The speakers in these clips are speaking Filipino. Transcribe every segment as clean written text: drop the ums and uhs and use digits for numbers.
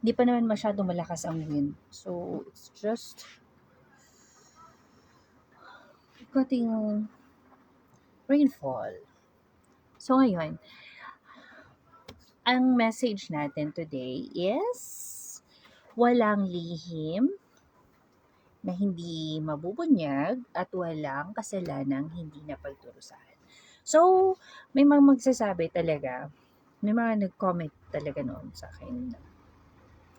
Hindi pa naman masyadong malakas ang wind. So, it's just cutting rainfall. So, ngayon, ang message natin today is walang lihim na hindi mabubunyag at walang kasalanang hindi napagdurusahan. So, may mga magsasabi talaga, may mga nag-comment talaga noon sa akin.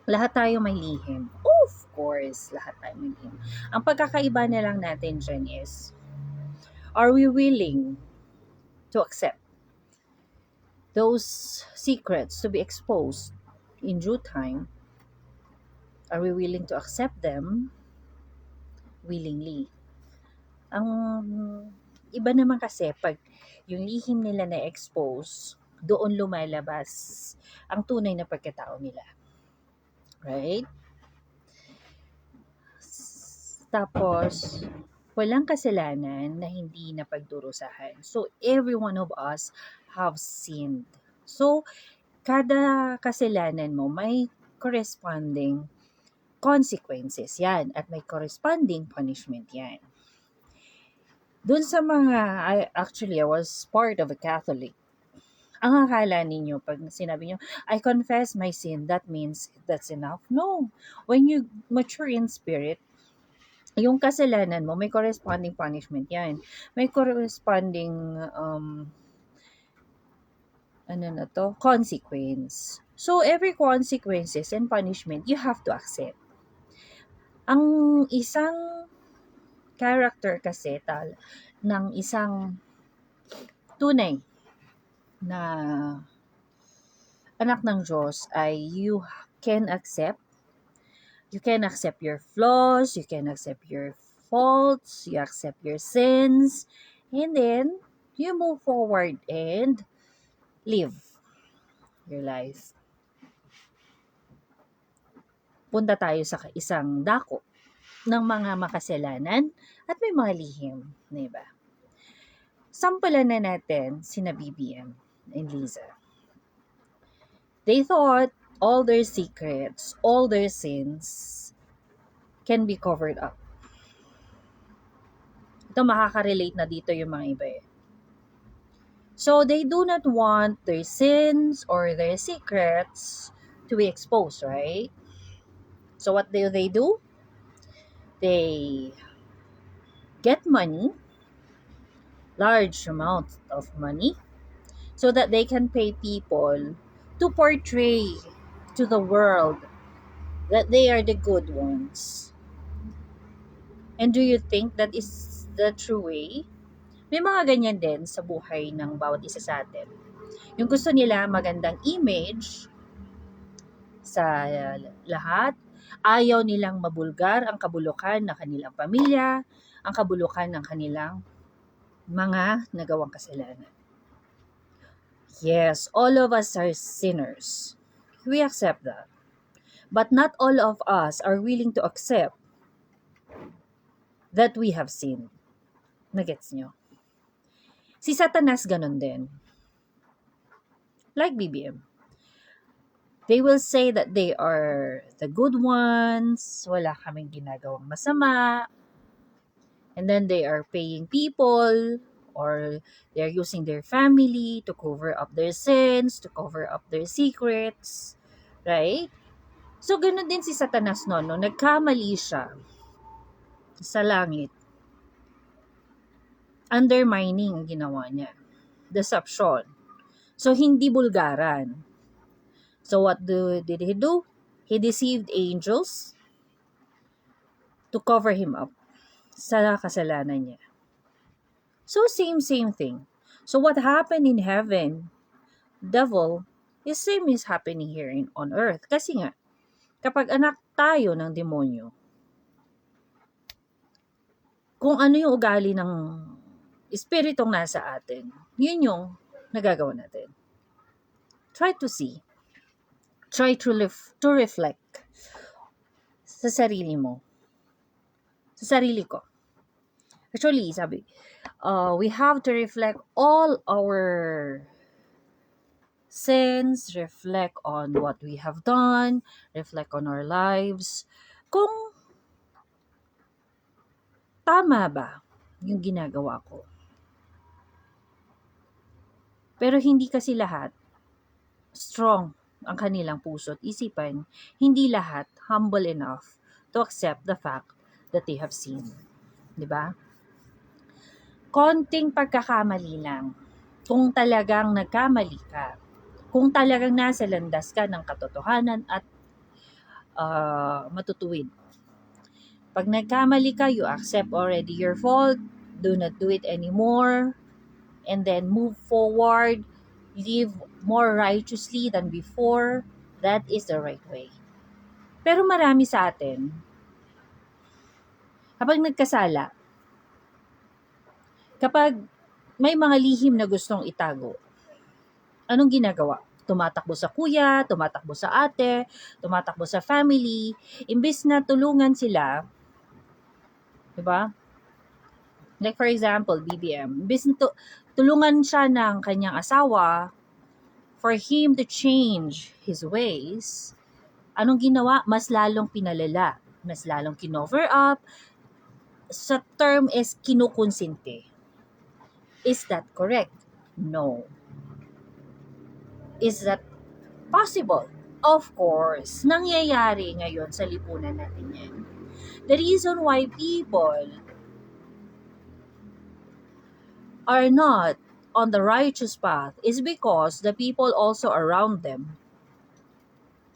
Lahat tayo may lihim. Of course, lahat tayo may lihim. Ang pagkakaiba na lang natin dyan is, are we willing to accept those secrets to be exposed in due time? Are we willing to accept them willingly? Ang iba naman kasi pag yung lihim nila na-expose, doon lumalabas ang tunay na pagkatao nila. Right? Tapos, walang kasalanan na hindi napagdurusahan. So, every one of us have sinned. So, kada kasalanan mo may corresponding consequences yan at may corresponding punishment yan. Doon sa mga, I was part of a Catholic. Ang akala ninyo, pag sinabi nyo, I confess my sin, that means that's enough. No. When you mature in spirit, yung kasalanan mo, may corresponding punishment yan. May corresponding, consequence. So, every consequences and punishment, you have to accept. Ang isang character kasi ng isang tunay na anak ng Diyos ay you can accept your flaws, you can accept your faults, you accept your sins, and then you move forward and live your life. Punta tayo sa isang dako ng mga makasalanan at may mga lihim, diba? Sampalan na natin sina BBM and Liza. They thought all their secrets, all their sins can be covered up. Ito makaka-relate na dito yung mga iba eh. So they do not want their sins or their secrets to be exposed, right? So what do? They get money, large amounts of money, so that they can pay people to portray to the world that they are the good ones. And do you think that is the true way? May mga ganyan din sa buhay ng bawat isa sa atin. Yung gusto nila magandang image sa lahat, ayaw nilang mabulgar ang kabulukan ng kanilang pamilya, ang kabulukan ng kanilang mga nagawang kasalanan. Yes, all of us are sinners. We accept that. But not all of us are willing to accept that we have sinned. Nagets nyo? Si Satanas ganun din. Like BBM. They will say that they are the good ones, wala kaming ginagawang masama, and then they are paying people or they're using their family to cover up their sins, to cover up their secrets, right? So, ganun din si Satanas no, nagkamali siya sa langit. Undermining ang ginawa niya. Deception. So, hindi bulgaran. So, what did he do? He deceived angels to cover him up sa kasalanan niya. So, same thing. So, what happened in heaven, devil, is same is happening here on earth. Kasi nga, kapag anak tayo ng demonyo, kung ano yung ugali ng espiritong nasa atin, yun yung nagagawa natin. Try to see. Try to reflect sa sarili mo. Sa sarili ko. Actually, we have to reflect all our sins, reflect on what we have done, reflect on our lives. Kung tama ba yung ginagawa ko. Pero hindi kasi lahat strong ang kanilang puso at isipan. Hindi lahat humble enough to accept the fact that they have sinned. 'Di ba? Konting pagkakamali lang. Kung talagang nagkamali ka, kung talagang nasa landas ka ng katotohanan at matutuwid. Pag nagkamali ka, you accept already your fault, do not do it anymore, and then move forward, live more righteously than before. That is the right way. Pero marami sa atin, kapag nagkasala, kapag may mga lihim na gustong itago, anong ginagawa? Tumatakbo sa kuya, tumatakbo sa ate, tumatakbo sa family, imbis na tulungan sila, 'di ba? Like for example, BBM, imbis na tulungan siya ng kanyang asawa for him to change his ways, anong ginawa? Mas lalong pinalala, mas lalong kinover up. Sa term is kinukonsinte. Is that correct? No. Is that possible? Of course, nangyayari ngayon sa lipunan natin yan. The reason why people are not on the righteous path is because the people also around them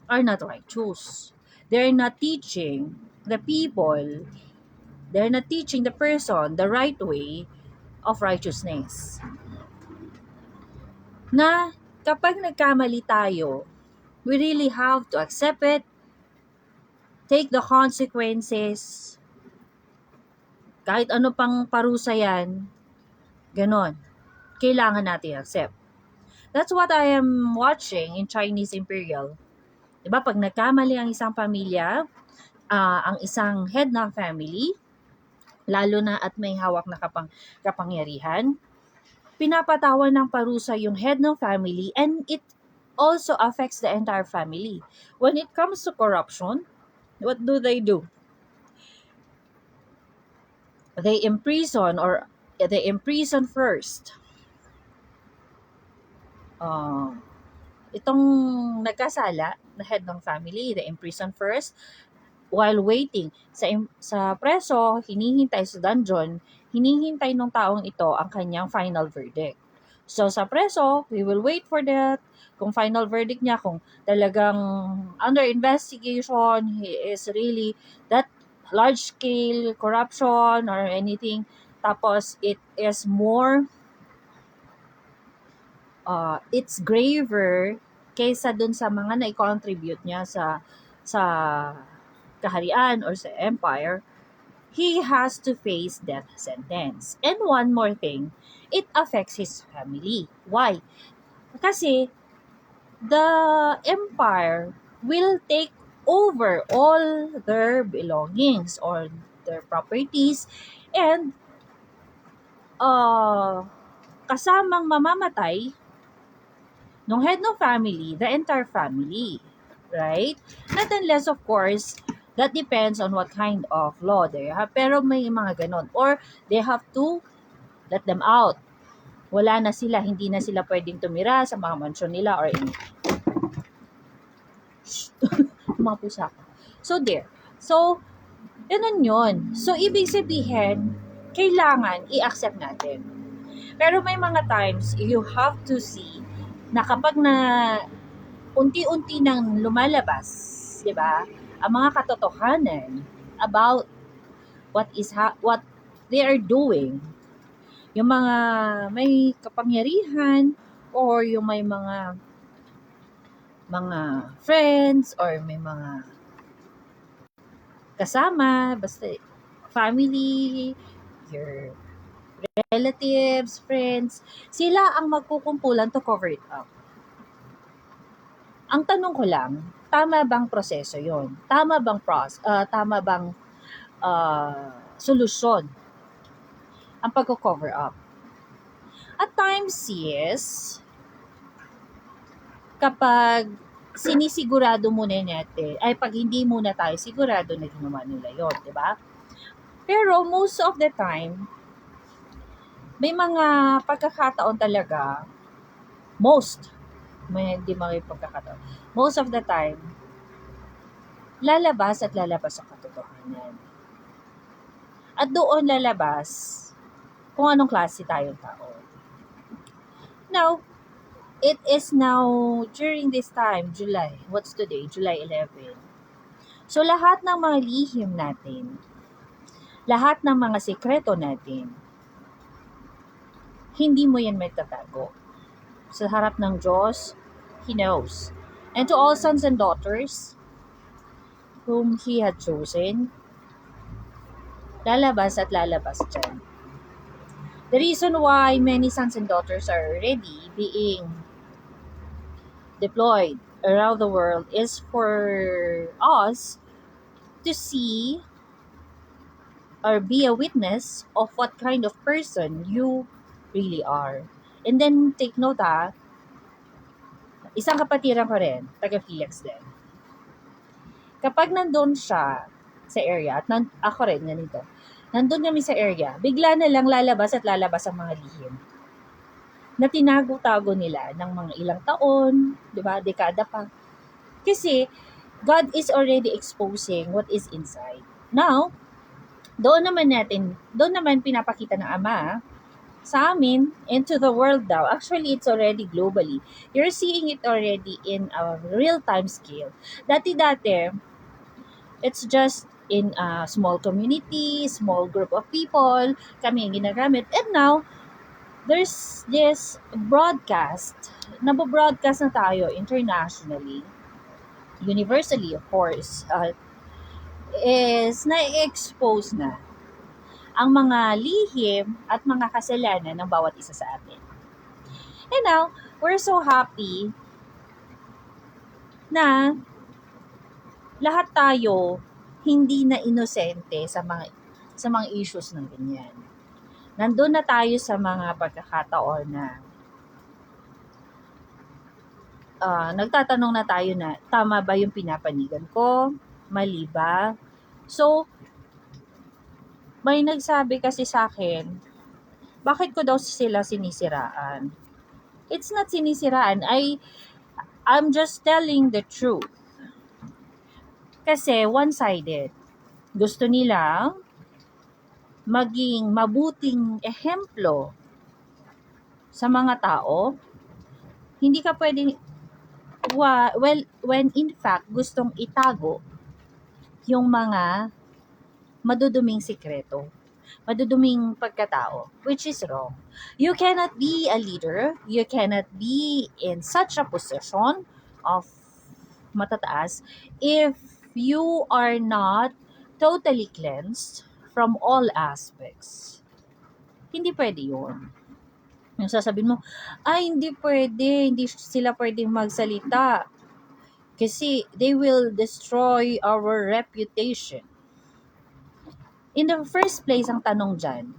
are not righteous. They're not teaching the people, they're not teaching the person the right way of righteousness. Na kapag nagkamali tayo, we really have to accept it, take the consequences, kahit ano pang parusa yan, ganon. Kailangan natin accept. That's what I am watching in Chinese Imperial. Diba, pag nagkamali ang isang pamilya, ang isang head ng family, lalo na at may hawak na kapangyarihan, pinapatawan ng parusa yung head ng family, and it also affects the entire family. When it comes to corruption, what do? They imprison first. Itong nagkasala, the head ng family, they imprison first. While waiting sa preso, hinihintay sa dungeon, hinihintay ng taong ito ang kanyang final verdict. So sa preso, we will wait for that. Kung final verdict niya, kung talagang under investigation, he is really that large scale corruption or anything, tapos it is more it's graver kaysa dun sa mga na-contribute niya sa kaharian or sa empire, he has to face death sentence. And one more thing, it affects his family. Why? Kasi the empire will take over all their belongings or their properties, and kasamang mamamatay nung head ng family, the entire family, right? Not unless, of course, that depends on what kind of law they have. Pero may mga ganon. Or they have to let them out. Wala na sila, hindi na sila pwedeng tumira sa mga mansyon nila or anything. Mga pusa ko. So, there. So, ganun yun. So, ibig sabihin, kailangan i-accept natin. Pero may mga times, you have to see na kapag na unti-unti nang lumalabas, di ba, ang mga katotohanan about what they are doing, yung mga may kapangyarihan or yung may mga friends or may mga kasama, basta family, your relatives, friends, sila ang magkukumpulan to cover it up. Ang tanong ko lang, tama bang proseso yon? Tama bang solusyon ang pagko-cover up? At times, yes. kapag sinisigurado muna natin, ay pag hindi muna tayo sigurado na ginawa nila yun, di ba? Pero most of the time, may mga pagkakataon talaga, hindi mga pagkakataon, most of the time, lalabas at lalabas ang katotohanan. At doon lalabas kung anong klase tayong tao. Now, it is now during this time, July. What's today? July 11. So, lahat ng mga lihim natin, lahat ng mga sekreto natin, hindi mo yan may tatago. Sa harap ng Diyos, He knows. And to all sons and daughters whom He had chosen, lalabas at lalabas dyan. The reason why many sons and daughters are already being deployed around the world is for us to see or be a witness of what kind of person you really are. And then take note isang kapatiran ko rin, taga Felix din. Kapag nandun siya sa area, at ako rin ganito, nandun kami sa area, bigla na lang lalabas at lalabas ang mga lihim na tinago-tago nila ng mga ilang taon, di ba, dekada pa. Kasi, God is already exposing what is inside. Now, doon naman pinapakita ng Ama sa amin and to the world daw. Actually, it's already globally. You're seeing it already in a real-time scale. Dati-dati, it's just in a small community, small group of people, kami yung ginagamit. And now, there's this broadcast, nabo-broadcast na tayo internationally, universally of course, is na-expose na ang mga lihim at mga kasalanan ng bawat isa sa atin. And now, we're so happy na lahat tayo hindi na inosente sa mga issues ng ganyan. Nandun na tayo sa mga pagkakataon na nagtatanong na tayo na tama ba yung pinapanigan ko? Mali ba? So, may nagsabi kasi sa akin, bakit ko daw sila sinisiraan? It's not sinisiraan. I'm just telling the truth. Kasi one-sided. Gusto nila maging mabuting ehemplo sa mga tao. Hindi ka pwedeng, when in fact, gustong itago yung mga maduduming sikreto, maduduming pagkatao, which is wrong. You cannot be a leader, you cannot be in such a position of matataas if you are not totally cleansed from all aspects. Hindi pwede yun. Yung sasabihin mo, hindi pwede, hindi sila pwedeng magsalita kasi they will destroy our reputation. In the first place, ang tanong dyan,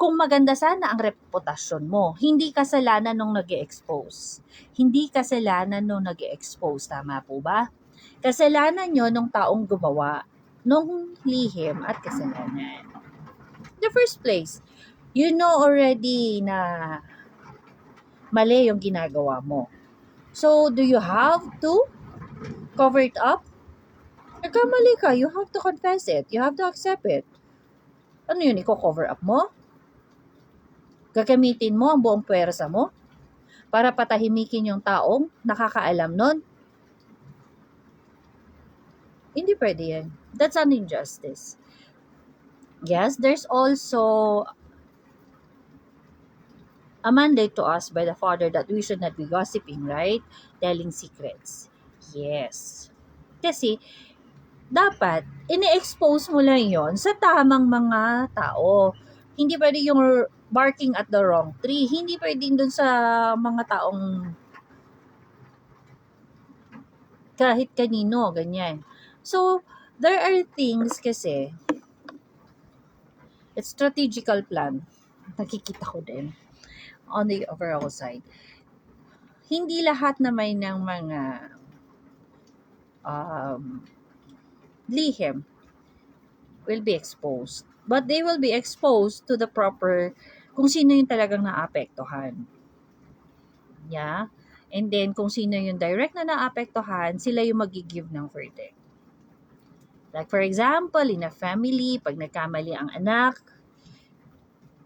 kung maganda sana ang reputasyon mo, hindi kasalanan nung nag-e-expose. Hindi kasalanan nung nag-e-expose, tama po ba? Kasalanan nyo nung taong gumawa nung lihim at kasalanan. In the first place, you know already na mali yung ginagawa mo. So, do you have to cover it up? Nagkamali ka, you have to confess it. You have to accept it. Ano yun, i-cover up mo? Gagamitin mo ang buong pwersa mo para patahimikin yung taong nakakaalam nun? Hindi pwede yan. That's an injustice. Yes, there's also a mandate to us by the Father that we should not be gossiping, right? Telling secrets. Yes. Kasi, dapat, ini-expose mo lang yon sa tamang mga tao. Hindi pwede yung barking at the wrong tree. Hindi pwede dun sa mga taong kahit kanino, ganyan. So, there are things kasi, it's strategical plan. Nakikita ko din on the overall side. hindi lahat naman ng mga um, lihim will be exposed. But they will be exposed to the proper, kung sino yung talagang naapektuhan. Yeah? And then, kung sino yung direct na naapektuhan, sila yung mag-give ng verdict. Like for example, in a family, pag nagkamali ang anak,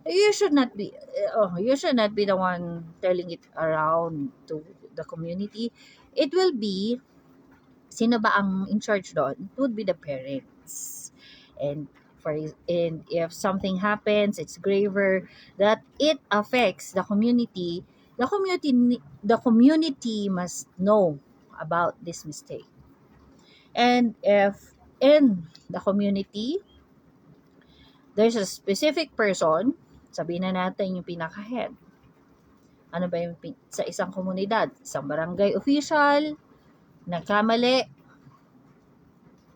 you should not be the one telling it around to the community. It will be, sino ba ang in charge doon? It would be the parents. And and if something happens, it's graver that it affects the community. The community must know about this mistake. And if in the community there's a specific person, sabihin na natin yung pinaka-head. Ano ba yung sa isang komunidad? Isang barangay official, nagkamali,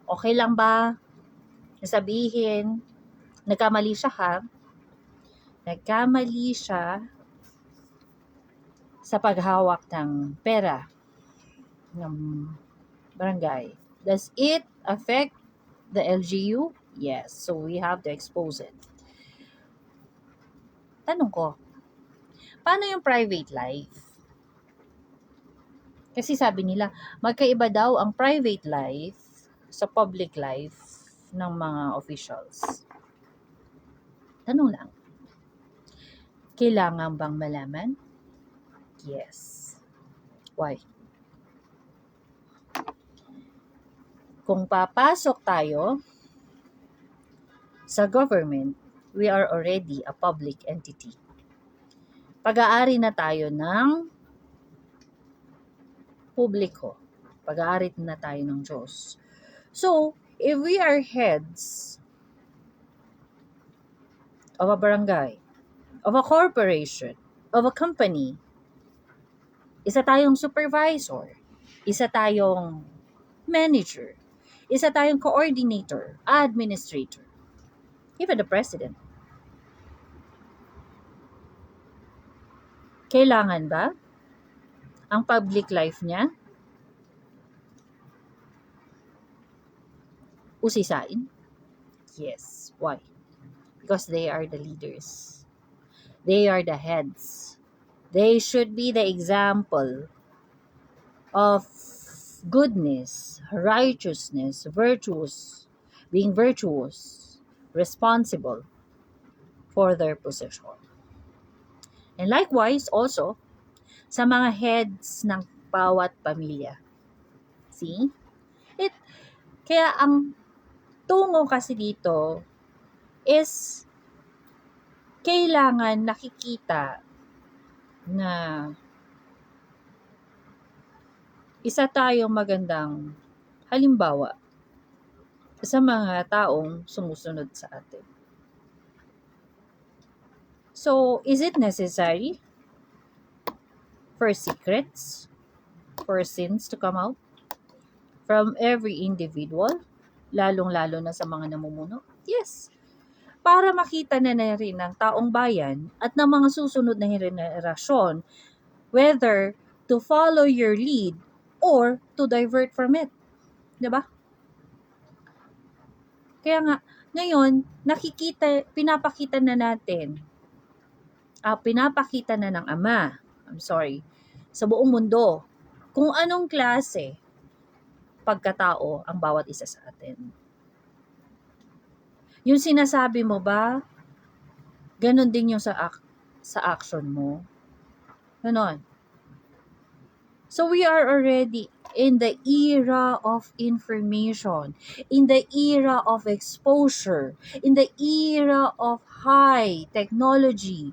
okay lang ba? Sabihin, nagkamali siya ha? Nagkamali siya sa paghawak ng pera ng barangay. Does it affect the LGU? Yes. So we have to expose it. Tanong ko, paano yung private life? Kasi sabi nila, magkaiba daw ang private life sa public life ng mga officials. Tanong lang, kailangan bang malaman? Yes. Why? Kung papasok tayo sa government, we are already a public entity. Pag-aari na tayo ng publiko. Pag-aari na tayo ng Diyos. So, if we are heads of a barangay, of a corporation, of a company, isa tayong supervisor, isa tayong manager, isa tayong coordinator, administrator, even the president. Kailangan ba ang public life niya usisain? Yes. Why? Because they are the leaders. They are the heads. They should be the example of goodness, righteousness, being virtuous, responsible for their position. And likewise, also, sa mga heads ng bawat pamilya. See? Kaya ang tungo kasi dito is kailangan nakikita na isa tayong magandang halimbawa sa mga taong sumusunod sa atin. So, is it necessary for secrets, for sins to come out from every individual, lalong-lalo na sa mga namumuno? Yes. Para makita na rin ng taong bayan at ng mga susunod na henerasyon whether to follow your lead or to divert from it. Diba? Kaya nga, ngayon, pinapakita na ng Ama, sa buong mundo, kung anong klase pagkatao ang bawat isa sa atin. Yung sinasabi mo ba, ganon din yung sa action mo? Ganon. So we are already in the era of information, in the era of exposure, in the era of high technology.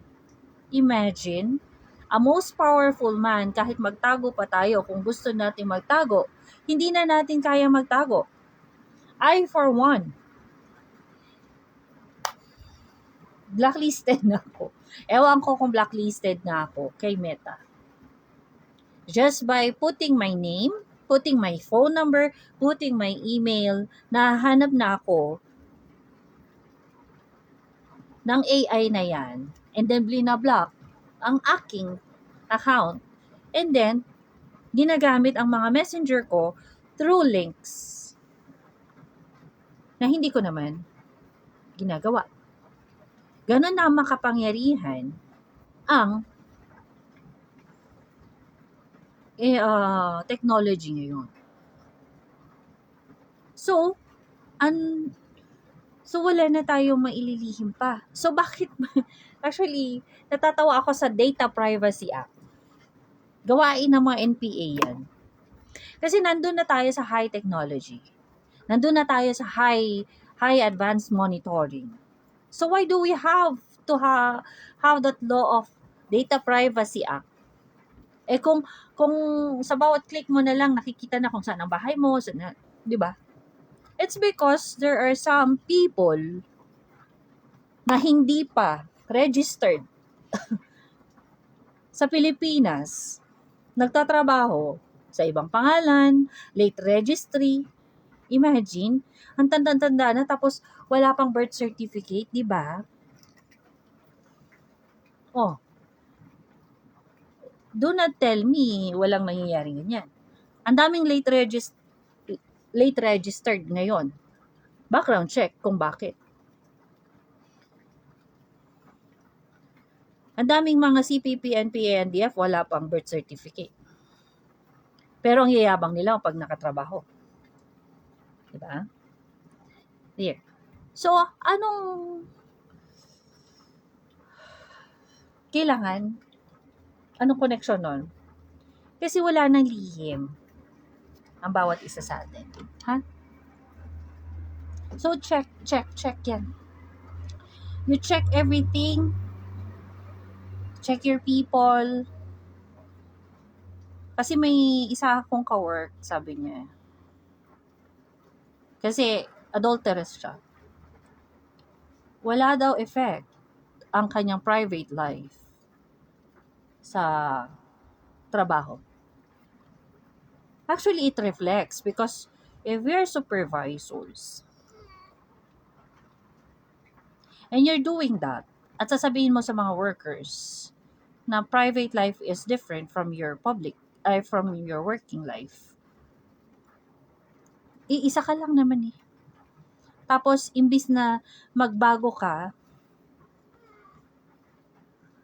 Imagine, a most powerful man, kahit magtago pa tayo, kung gusto natin magtago, hindi na natin kaya magtago. I, for one, blacklisted na ako. Ewan ko kung blacklisted na ako kay Meta. Just by putting my name, putting my phone number, putting my email, nahanap na ako ng AI na yan, and then binablock ang aking account. And then, ginagamit ang mga messenger ko through links na hindi ko naman ginagawa. Ganon na makapangyarihan ang technology ngayon. So, wala na tayong maililihim pa. So, bakit? Actually, natatawa ako sa Data Privacy Act. Gawain ng mga NPA yan. Kasi nandun na tayo sa high technology. Nandun na tayo sa high advanced monitoring. So, why do we have to have that law of Data Privacy Act? Kung sa bawat click mo na lang nakikita na kung saan ang bahay mo, saan, 'di ba? It's because there are some people na hindi pa registered sa Pilipinas, nagtatrabaho sa ibang pangalan, late registry. Imagine, ang tanda-tanda na tapos wala pang birth certificate, 'di ba? Oh, do not tell me walang nangyayari ganyan. Ang daming late registered ngayon. Background check kung bakit. Ang daming mga CPP, NPA, NDF, wala pang birth certificate. Pero ang yayabang nila pag nakatrabaho. Diba? There. So, anong kailangan? Anong connection nun? Kasi wala nang lihim ang bawat isa sa atin. Ha? So, check yan. You check everything. Check your people. Kasi may isa akong ka-work, sabi niya. Kasi adulterous siya. Wala daw effect ang kanyang private life sa trabaho. Actually, it reflects because if we're supervisors and you're doing that, at sasabihin mo sa mga workers na private life is different from your from your working life. Iisa ka lang naman eh. Tapos, imbis na magbago ka,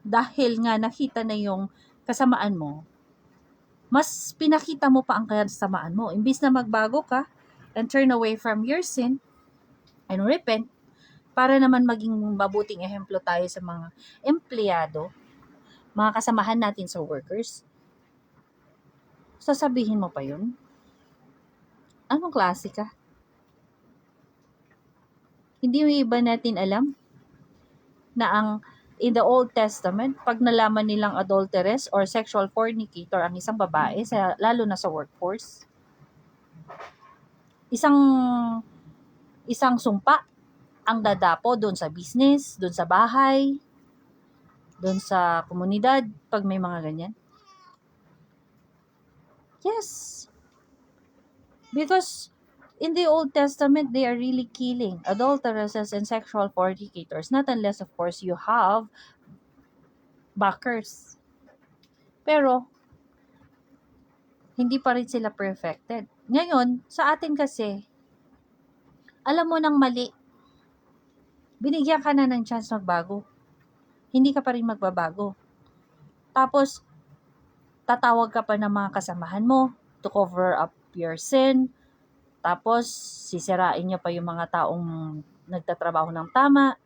dahil nga nakita na yung kasamaan mo, mas pinakita mo pa ang kasamaan mo. Imbis na magbago ka and turn away from your sin and repent, para naman maging mabuting ehemplo tayo sa mga empleyado, mga kasamahan natin sa workers, sasabihin mo pa yun? Anong klase ka? Hindi mo iba natin alam na in the Old Testament, pag nalaman nilang adulteress or sexual fornicator ang isang babae, lalo na sa workforce, isang sumpa ang dadapo doon sa business, doon sa bahay, doon sa komunidad, pag may mga ganyan. Yes. Because in the Old Testament, they are really killing adulteresses and sexual fornicators. Not unless, of course, you have backers. Pero, hindi pa rin sila perfected. Ngayon, sa atin kasi, alam mo nang mali. Binigyan ka na ng chance magbago. Hindi ka pa rin magbabago. Tapos, tatawag ka pa ng mga kasamahan mo to cover up your sin. Tapos, sisirain niya pa yung mga taong nagtatrabaho ng tama,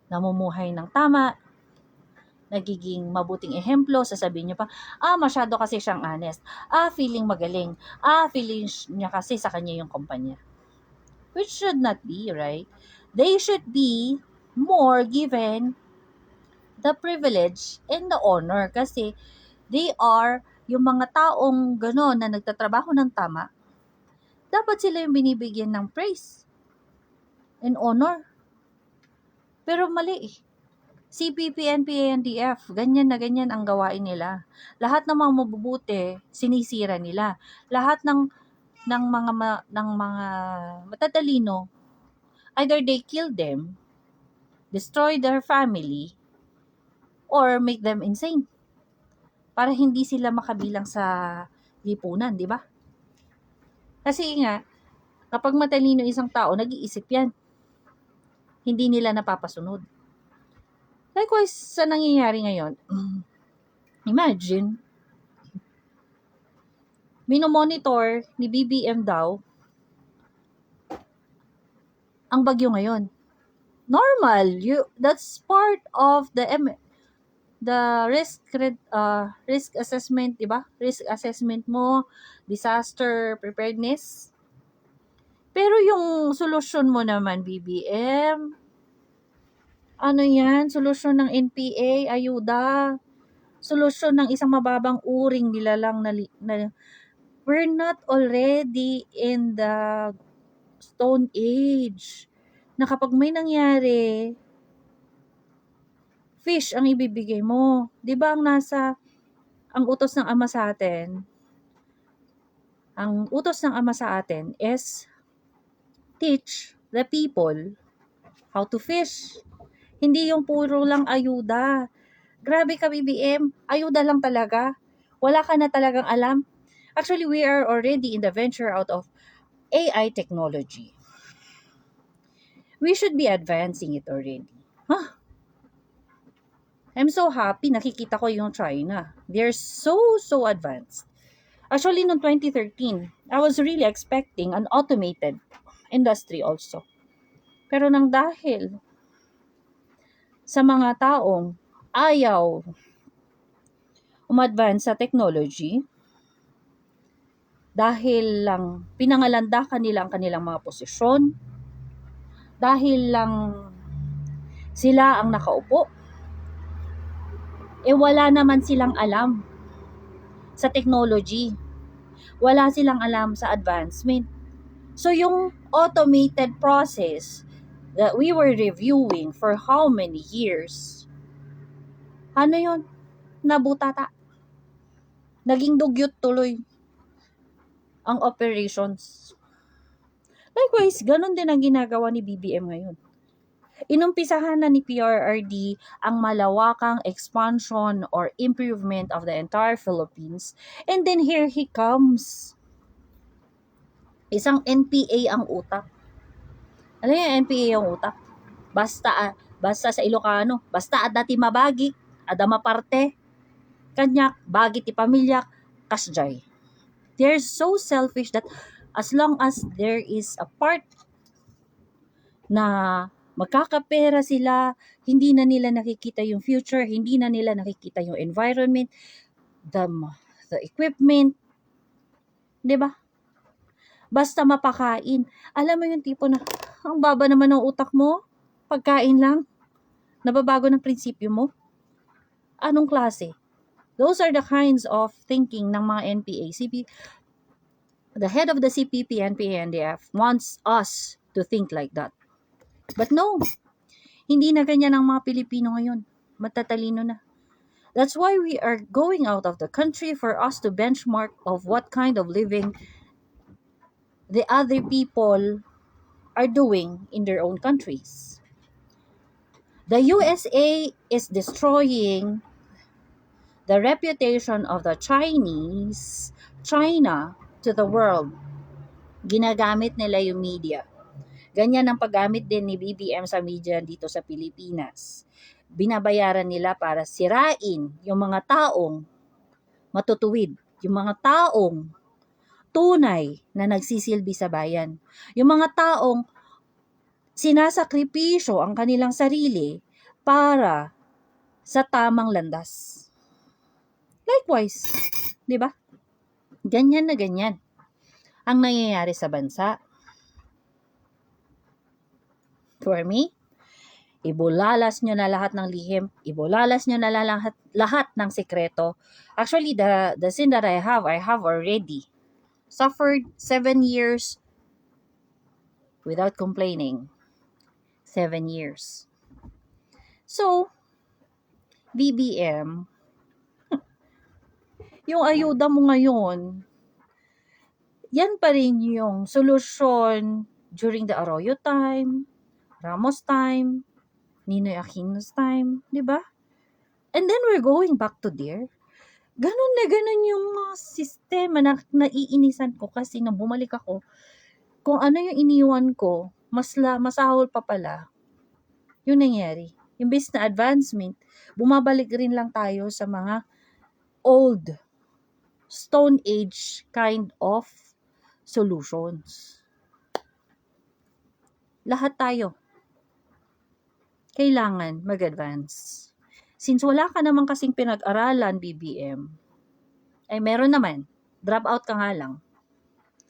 namumuhay ng tama, nagiging mabuting ehemplo, sasabihin niya pa, masyado kasi siyang honest. Feeling magaling. Feeling niya kasi sa kanya yung kumpanya. Which should not be, right? They should be more given the privilege and the honor kasi they are yung mga taong gano'n na nagtatrabaho ng tama, dapat sila yung binibigyan ng praise and honor. Pero mali eh. CPP, NPA, NDF, ganyan na ganyan ang gawain nila. Lahat ng mga mabubuti, sinisira nila. Lahat ng mga matatalino, either they kill them, destroy their family, or make them insane. para hindi sila makabilang sa lipunan, di ba? Kasi nga, kapag matalino isang tao, nag-iisip yan. Hindi nila napapasunod. Likewise, sa nangyayari ngayon, imagine, minomonitor ni BBM daw ang bagyo ngayon. Normal, that's part of the risk assessment, 'di ba? Risk assessment mo, disaster preparedness. Pero yung solusyon mo naman, BBM, ano yan? Solusyon ng NPA, ayuda. Solusyon ng isang mababang uring nilalang na we're not already in the Stone Age. Na kapag may nangyari, fish ang ibibigay mo. 'Di ba ang utos ng Ama sa atin? Ang utos ng Ama sa atin is teach the people how to fish. Hindi yung puro lang ayuda. Grabe ka, BBM. Ayuda lang talaga. Wala ka na talagang alam. Actually, we are already in the venture out of AI technology. We should be advancing it already. Huh? I'm so happy. Nakikita ko yung China. They're so advanced. Actually, noong 2013, I was really expecting an automated industry also. Pero nang dahil sa mga taong ayaw umadvance sa technology, dahil lang pinangalandakan nila ang kanilang mga posisyon, dahil lang sila ang nakaupo, wala naman silang alam sa technology. Wala silang alam sa advancement. So yung automated process that we were reviewing for how many years, ano yun? Nabutata. Naging dugyot tuloy ang operations. Likewise, ganun din ang ginagawa ni BBM ngayon. Inumpisahan na ni PRRD ang malawakang expansion or improvement of the entire Philippines. And then here he comes. Isang NPA ang utak. Ano yung NPA ang utak? Basta sa Ilocano, basta dati mabagi, adama parte, kanyak, bagi ti pamilya, kasjay. They're so selfish that as long as there is a part na magkakapera sila, hindi na nila nakikita yung future, hindi na nila nakikita yung environment, the equipment, 'di ba? Basta mapakain. Alam mo yung tipo na, ang baba naman ng utak mo, pagkain lang, nababago ng prinsipyo mo. Anong klase? Those are the kinds of thinking ng mga NPA. The head of the CPP, NPA, NDF wants us to think like that. But no, hindi na ganyan ang mga Pilipino ngayon. Matatalino na. That's why we are going out of the country for us to benchmark of what kind of living the other people are doing in their own countries. The USA is destroying the reputation of the China to the world. Ginagamit nila yung media. Ganyan ang paggamit din ni BBM sa media dito sa Pilipinas. Binabayaran nila para sirain yung mga taong matutuwid, yung mga taong tunay na nagsisilbi sa bayan. Yung mga taong sinasakripisyo ang kanilang sarili para sa tamang landas. Likewise, 'di ba? Ganyan na ganyan ang nangyayari sa bansa. For me, ibulalas nyo na lahat ng lihim, ibulalas nyo na lahat ng sekreto. Actually, the sin that I have already suffered 7 years without complaining. 7 years. So, BBM, yung ayuda mo ngayon, yan pa rin yung solusyon during the Arroyo time, Ramos time, Ninoy Aquino's time, di ba? And then we're going back to there. Ganun na ganun yung mga sistema na naiinisan ko kasi nang bumalik ako, kung ano yung iniwan ko, masahol pa pala, yung nangyari. Imbes na advancement, bumabalik rin lang tayo sa mga old, Stone Age kind of solutions. Lahat tayo kailangan mag-advance. Since wala ka naman kasing pinag-aralan, BBM, ay meron naman, drop out ka nga lang.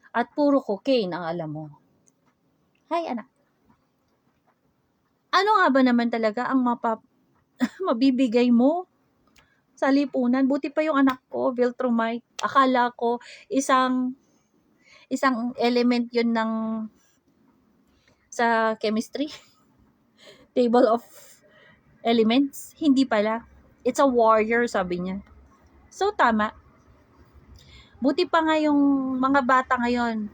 At puro cocaine ang alam mo. Hay anak. Ano nga ba naman talaga ang mabibigay mo sa lipunan? Buti pa yung anak ko, Viltrumite. Akala ko isang element yun ng sa chemistry. Table of elements. Hindi pala. It's a warrior, sabi niya. So, tama. Buti pa nga yung mga bata ngayon,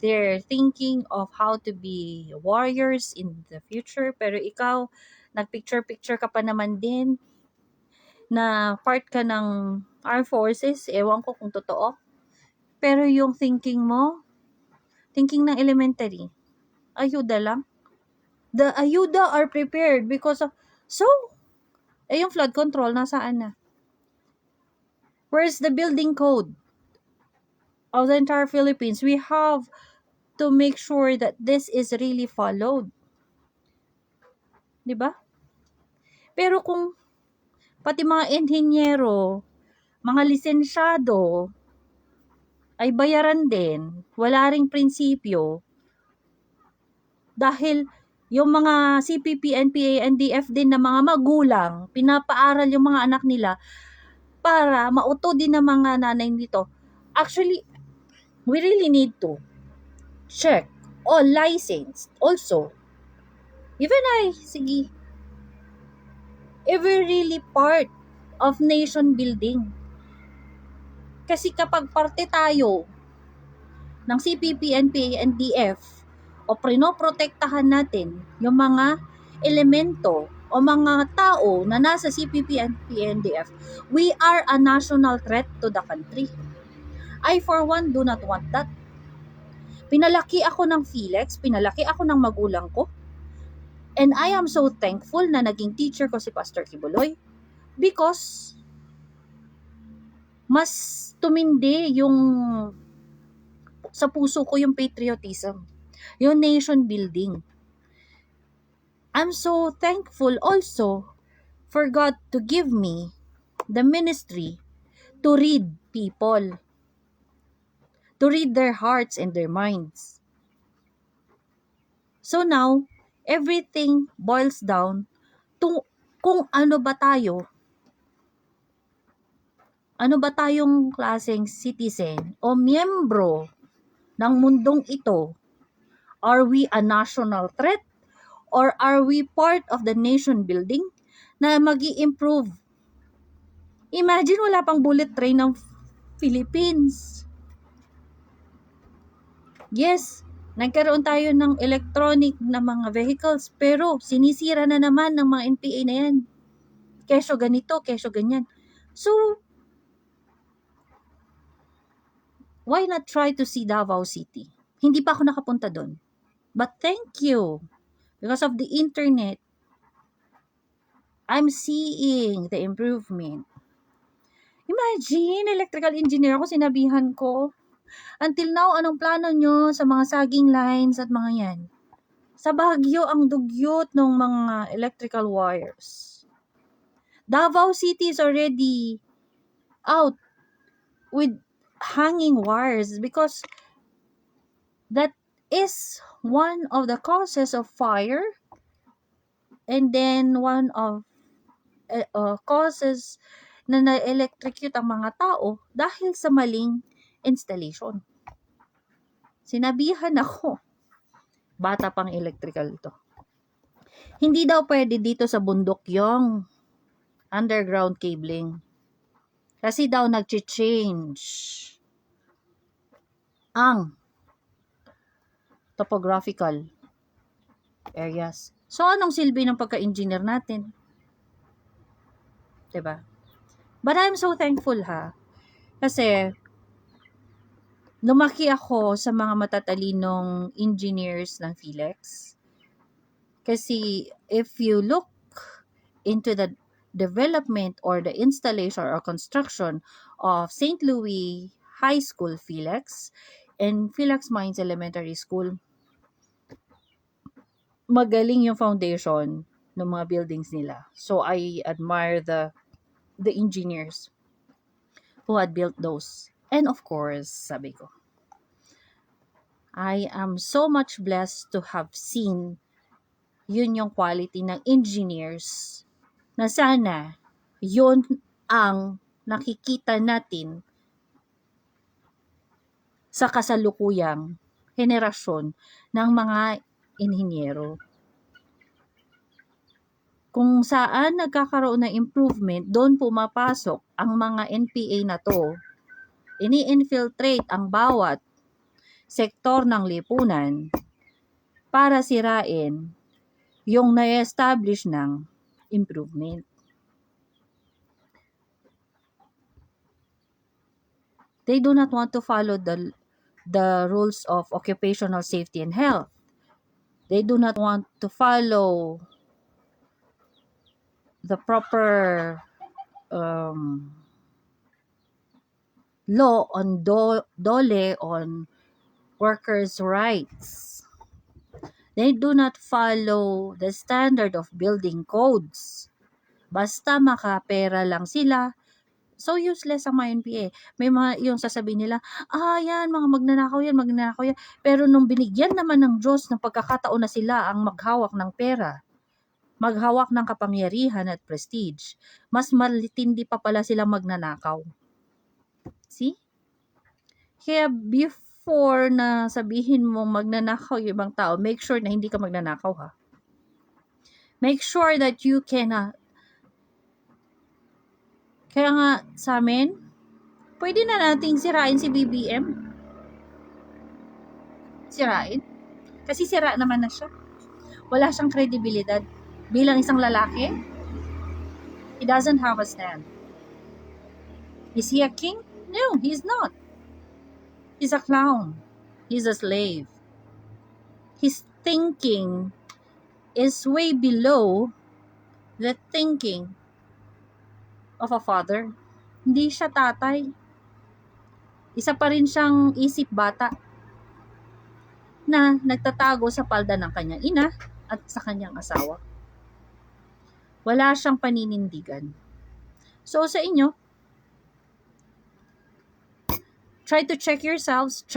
they're thinking of how to be warriors in the future. Pero ikaw, nagpicture-picture ka pa naman din na part ka ng armed forces. Ewan ko kung totoo. Pero yung thinking mo, thinking ng elementary, ayuda lang. The ayuda are prepared because of, so, yung flood control, nasaan na? Where's the building code of the entire Philippines? We have to make sure that this is really followed. Diba? Pero kung pati mga inhinyero, mga lisensyado, ay bayaran din, wala ring prinsipyo, dahil yung mga CPP, NPA, NDF din na mga magulang, pinapaaral yung mga anak nila para mauto din ng mga nanay nito. Actually, we really need to check all licensed also. Even sige, if we're really part of nation building. Kasi kapag parte tayo ng CPP, NPA, NDF o prinoprotektahan natin yung mga elemento o mga tao na nasa CPP, NPA, NDF, we are a national threat to the country. I for one do not want that. Pinalaki ako ng Philex, pinalaki ako ng magulang ko, and I am so thankful na naging teacher ko si Pastor Kibuloy because mas tumindi yung sa puso ko yung patriotism, yung nation building. I'm so thankful also for God to give me the ministry to read people, to read their hearts and their minds. So now, everything boils down to kung ano ba tayong klaseng citizen o miyembro ng mundong ito. Are we a national threat? Or are we part of the nation building na magi-improve? Imagine wala pang bullet train ng Philippines. Yes, nagkaroon tayo ng electronic na mga vehicles pero sinisira na naman ng mga NPA na yan. Kesyo ganito, kesyo ganyan. So, why not try to see Davao City? Hindi pa ako nakapunta doon. But thank you. Because of the internet, I'm seeing the improvement. Imagine, electrical engineer ako, sinabihan ko. Until now, anong plano nyo sa mga saging lines at mga yan? Sa Baguio, ang dugyot ng mga electrical wires. Davao City is already out with hanging wires because that is one of the causes of fire and then one of causes na na-electrocute ang mga tao dahil sa maling installation. Sinabihan ako, bata pang electrical ito. Hindi daw pwede dito sa bundok yung underground cabling. Kasi daw nag-change ang topographical areas. So, anong silbi ng pagka-engineer natin? Diba? But I'm so thankful ha. Kasi, lumaki ako sa mga matatalinong engineers ng Philex. Kasi, if you look into the development or the installation or construction of St. Louis High School Philex and Philex Mines Elementary School, magaling yung foundation ng mga buildings nila. So I admire the engineers who had built those. And of course, sabi ko, I am so much blessed to have seen yun yung quality ng engineers na sana yun ang nakikita natin sa kasalukuyang henerasyon ng mga inhinyero. Kung saan nagkakaroon ng improvement, doon pumapasok ang mga NPA na to. Ini-infiltrate ang bawat sektor ng lipunan para sirain yung na-establish ng improvement. They do not want to follow the rules of occupational safety and health. They do not want to follow the proper law on DOLE on workers' rights. They do not follow the standard of building codes. Basta makapera lang sila, so useless ang mga NPA. May mga yung sasabihin nila, yan, mga magnanakaw yan. Pero nung binigyan naman ng Diyos ng pagkakataon na sila ang maghawak ng pera, maghawak ng kapangyarihan at prestige, mas matindi pa pala silang magnanakaw. See? Kaya before na sabihin mo magnanakaw yung ibang tao, make sure na hindi ka magnanakaw ha. Make sure that you can kaya nga sa amin, pwede na nating sirain si BBM. Sirain. Kasi sira naman na siya. Wala siyang kredibilidad. Bilang isang lalaki, he doesn't have a stand. Is he a king? No, he's not. He's a clown. He's a slave. His thinking is way below the thinking of a father. Hindi siya tatay. Isa pa rin siyang isip bata na nagtatago sa palda ng kanyang ina at sa kanyang asawa. Wala siyang paninindigan. So sa inyo, try to check yourselves.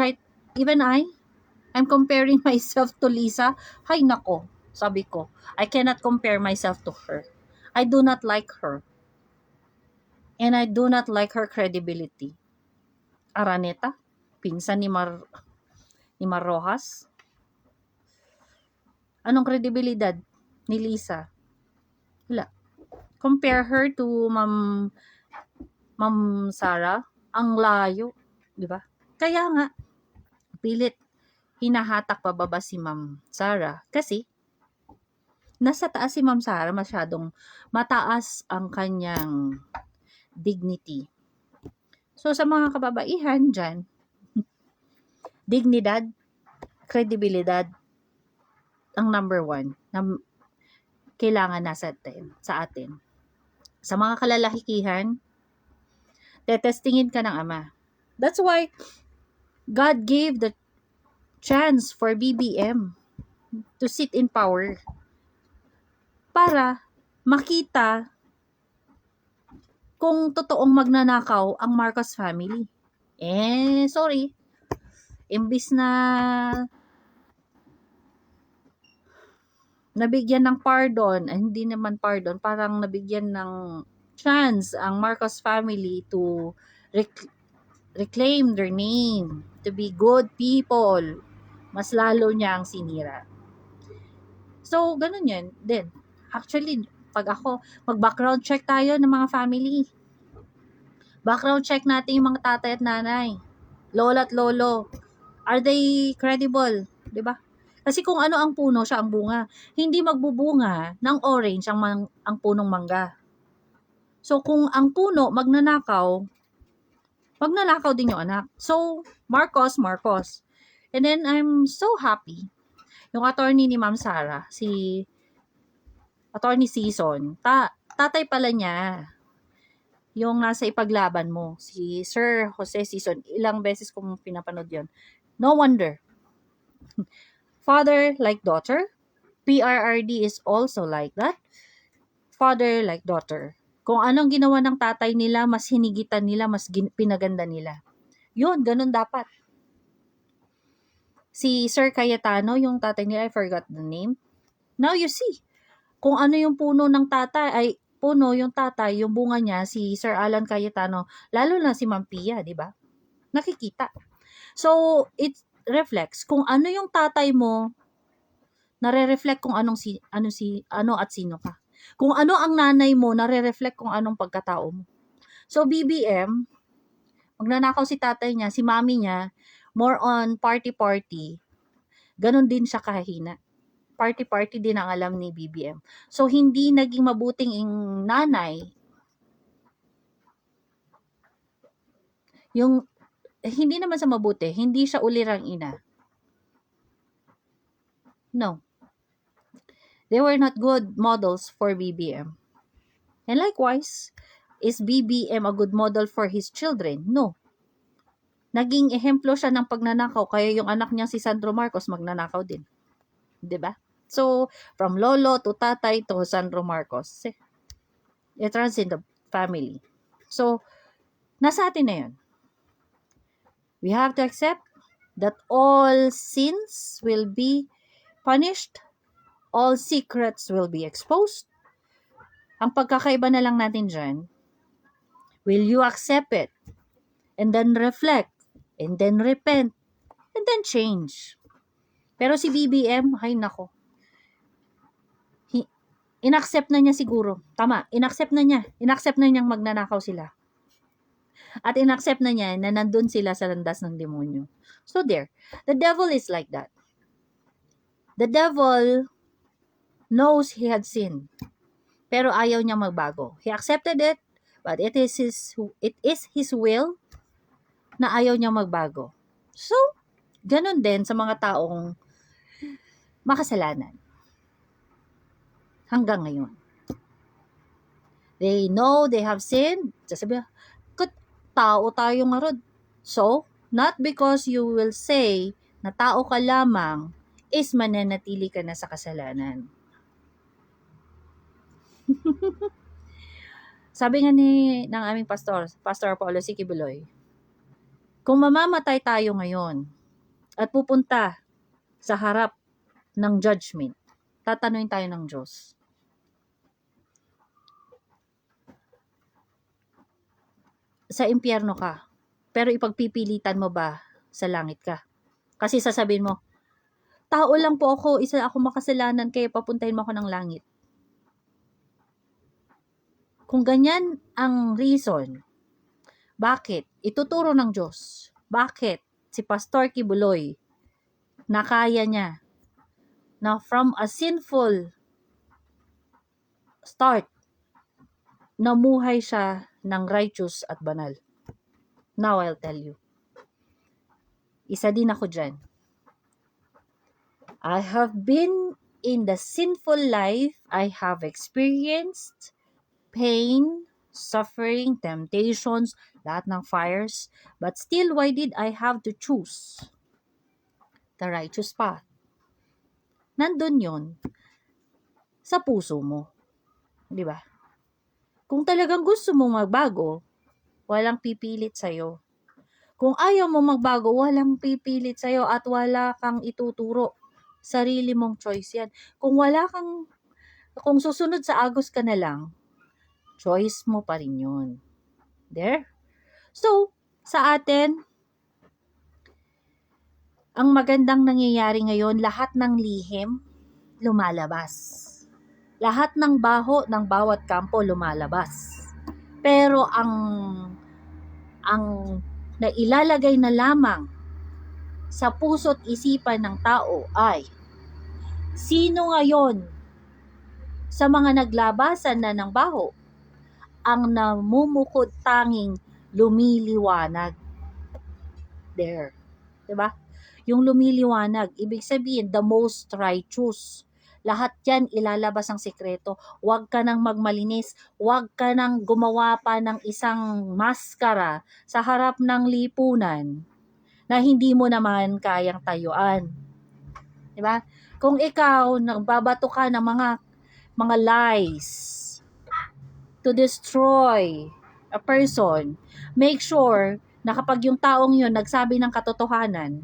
Even I'm comparing myself to Lisa. Hay nako, sabi ko, I cannot compare myself to her. I do not like her. And I do not like her credibility. Araneta, pinsan ni Mar Rojas. Anong kredibilidad ni Lisa? Wala. Compare her to Ma'am Sara, ang layo, di ba? Kaya nga, pilit hinahatak pababa si Ma'am Sara kasi nasa taas si Ma'am Sara, masyadong mataas ang kanyang dignity. So sa mga kababaihan dyan, dignidad, kredibilidad, ang number 1 na kailangan nasa sa atin. Sa mga kalalakihan, tetestingin ka ng ama. That's why God gave the chance for BBM to sit in power para makita kung totoong magnanakaw ang Marcos family. Sorry. Imbis na nabigyan ng pardon, hindi naman pardon, parang nabigyan ng chance ang Marcos family to reclaim their name, to be good people. Mas lalo niya ang sinira. So, ganun yan din. Actually, pag ako, mag-background check tayo ng mga family. Background check natin yung mga tatay at nanay. Lola at lolo. Are they credible? Diba? Kasi kung ano ang puno, siya ang bunga. Hindi magbubunga ng orange ang punong mangga. So, kung ang puno magnanakaw din yung anak. So, Marcos. And then, I'm so happy. Yung attorney ni Ma'am Sara, si attorney Season, tatay pala niya, yung nasa ipaglaban mo, si Sir Jose Season. Ilang beses kong pinapanood yun. No wonder. Father like daughter. PRRD is also like that. Father like daughter. Kung anong ginawa ng tatay nila, mas hinigitan nila, mas pinaganda nila. Yun, ganun dapat. Si Sir Cayetano, yung tatay nila, I forgot the name. Now you see, kung ano yung puno ng tatay, yung tatay, yung bunga niya, si Sir Alan Cayetano, lalo na si Ma'am Pia, di ba? Nakikita. So, it reflects kung ano yung tatay mo, nare-reflect kung ano at sino ka. Kung ano ang nanay mo, nare-reflect kung anong pagkatao mo. So, BBM, magnanakaw si tatay niya, si mami niya, more on party. Ganon din siya kahina. Party din ang alam ni BBM. So, hindi naging mabuting nanay. Hindi naman sa mabuti, hindi siya ulirang ina. No. They were not good models for BBM. And likewise, is BBM a good model for his children? No. Naging ehemplo siya ng pagnanakaw, kaya yung anak niya si Sandro Marcos magnanakaw din. 'Di ba? So, from lolo to tatay to Sandro Marcos, it runs in the family. So, nasa atin na yun. We have to accept that all sins will be punished, all secrets will be exposed. Ang pagkakaiba na lang natin dyan, will you accept it? And then reflect, and then repent, and then change. Pero si BBM, ay nako, inaccept na niya siguro. Tama, inaccept na niyang magnanakaw sila. At inaccept na niya na nandun sila sa landas ng demonyo. So there, the devil is like that. The devil knows he had sinned, pero ayaw niya magbago. He accepted it, but it is his will na ayaw niya magbago. So, ganun din sa mga taong makasalanan. Hanggang ngayon. They know they have sinned. Sasabi, tao tayo nga rod. So, not because you will say na tao ka lamang is mananatili ka na sa kasalanan. Sabi nga ng aming Pastor Paulo C. Kibuloy, kung mamamatay tayo ngayon at pupunta sa harap ng judgment, tatanungin tayo ng Diyos. Sa impyerno ka, pero ipagpipilitan mo ba sa langit ka? Kasi sasabihin mo, tao lang po ako, isa ako makasalanan, kaya papuntahin mo ako ng langit. Kung ganyan ang reason, bakit ituturo ng Diyos? Bakit si Pastor Kibuloy na kaya niya na from a sinful start, namuhay siya ng righteous at banal? Now I'll tell you. Isa din ako dyan. I have been in the sinful life. I have experienced pain, suffering, temptations, lahat ng fires. But still, why did I have to choose the righteous path? Nandun yon sa puso mo. Di ba? Kung talagang gusto mong magbago, walang pipilit sa'yo. Kung ayaw mo magbago, walang pipilit sa'yo at wala kang ituturo. Sarili mong choice yan. Kung susunod sa agos ka na lang, choice mo pa rin yun. There? So, sa atin, ang magandang nangyayari ngayon, lahat ng lihim, lumalabas. Lahat ng baho ng bawat kampo lumalabas. Pero ang nailalagay na lamang sa puso't isipan ng tao ay sino ngayon sa mga naglabasan na ng baho ang namumukod tanging lumiliwanag. There. Diba? Yung lumiliwanag, ibig sabihin, the most righteous. Lahat yan, ilalabas ang sikreto. Huwag ka nang magmalinis. Huwag ka nang gumawa pa ng isang maskara sa harap ng lipunan na hindi mo naman kayang tayuan. Diba? Kung ikaw, nagbabato ka ng mga lies to destroy a person, make sure na kapag yung taong yun nagsabi ng katotohanan,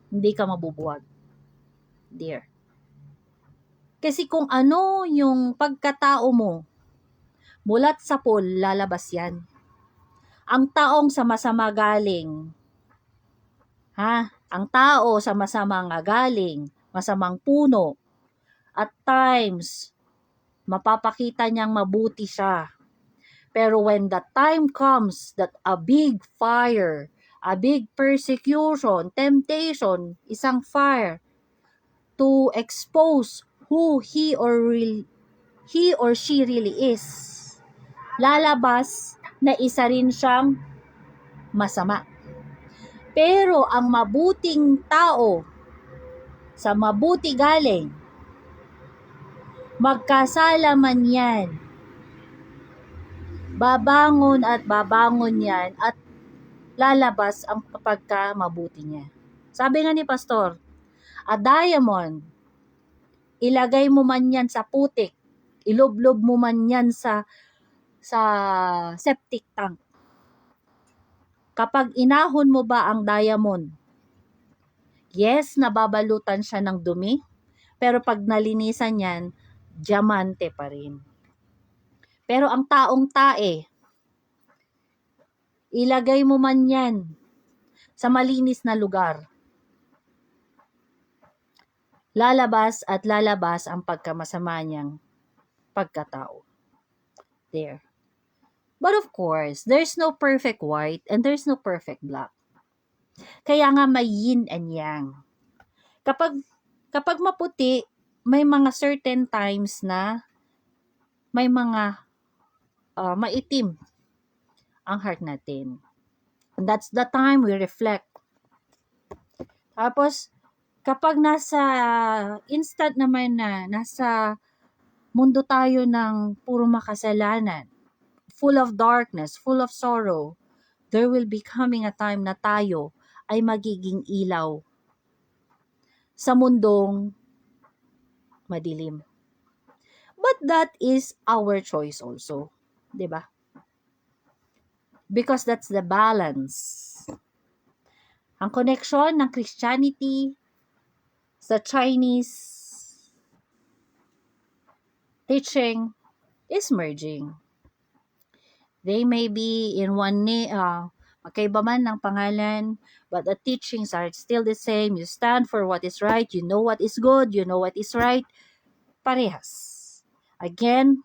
hindi ka mabubuwag. Dear. Kasi kung ano yung pagkatao mo, mulat sa pool, lalabas yan. Ang taong sama-sama galing, ang tao sa masamang galing, masamang puno, at times, mapapakita niyang mabuti siya. Pero when the time comes that a big fire, a big persecution, temptation, isang fire to expose who he or she really is, lalabas na isa rin siyang masama. Pero ang mabuting tao, sa mabuti galing, magkasala man yan, babangon yan at lalabas ang pagkamabuti niya. Sabi nga ni Pastor, a diamond, ilagay mo man yan sa putik, ilublob mo man yan sa septic tank. Kapag inahon mo ba ang diamond, yes, nababalutan siya ng dumi, pero pag nalinisan yan, diamante pa rin. Pero ang taong tae, ilagay mo man yan sa malinis na lugar, lalabas at lalabas ang pagkamasama niyang pagkatao. There. But of course, there's no perfect white and there's no perfect black. Kaya nga may yin and yang. Kapag maputi, may mga certain times na may mga maitim ang heart natin. And that's the time we reflect. Tapos, kapag nasa instant naman na nasa mundo tayo ng puro makasalanan, full of darkness, full of sorrow, there will be coming a time na tayo ay magiging ilaw sa mundong madilim. But that is our choice also. 'Di ba? Because that's the balance. Ang connection ng Christianity sa Chinese teaching is merging. They may be in one magkaiba man ng pangalan, but the teachings are still the same. You stand for what is right, you know what is good, you know what is right. Parehas. Again,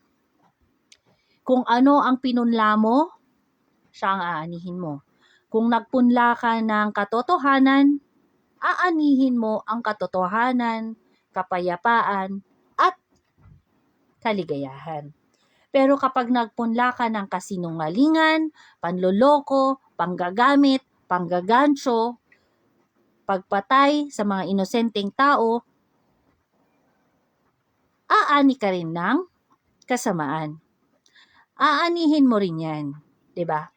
kung ano ang pinunla mo, siya ang aanihin mo. Kung nagpunla ka ng katotohanan, aanihin mo ang katotohanan, kapayapaan, at kaligayahan. Pero kapag nagpunla ka ng kasinungalingan, panloloko, panggagamit, panggagancho, pagpatay sa mga inosenteng tao, aani ka rin ng kasamaan. Aanihin mo rin yan, 'di ba?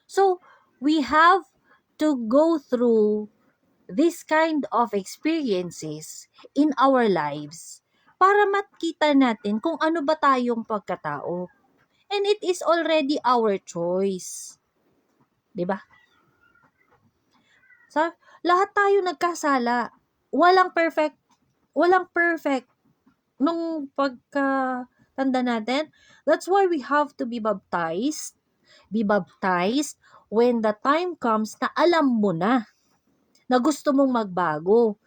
So, we have to go through this kind of experiences in our lives para makita natin kung ano ba tayong pagkatao. And it is already our choice. 'Di ba? So, lahat tayo nagkasala. Walang perfect nung pagkatanda natin. That's why we have to be baptized. Be baptized when the time comes na alam mo na gusto mong magbago.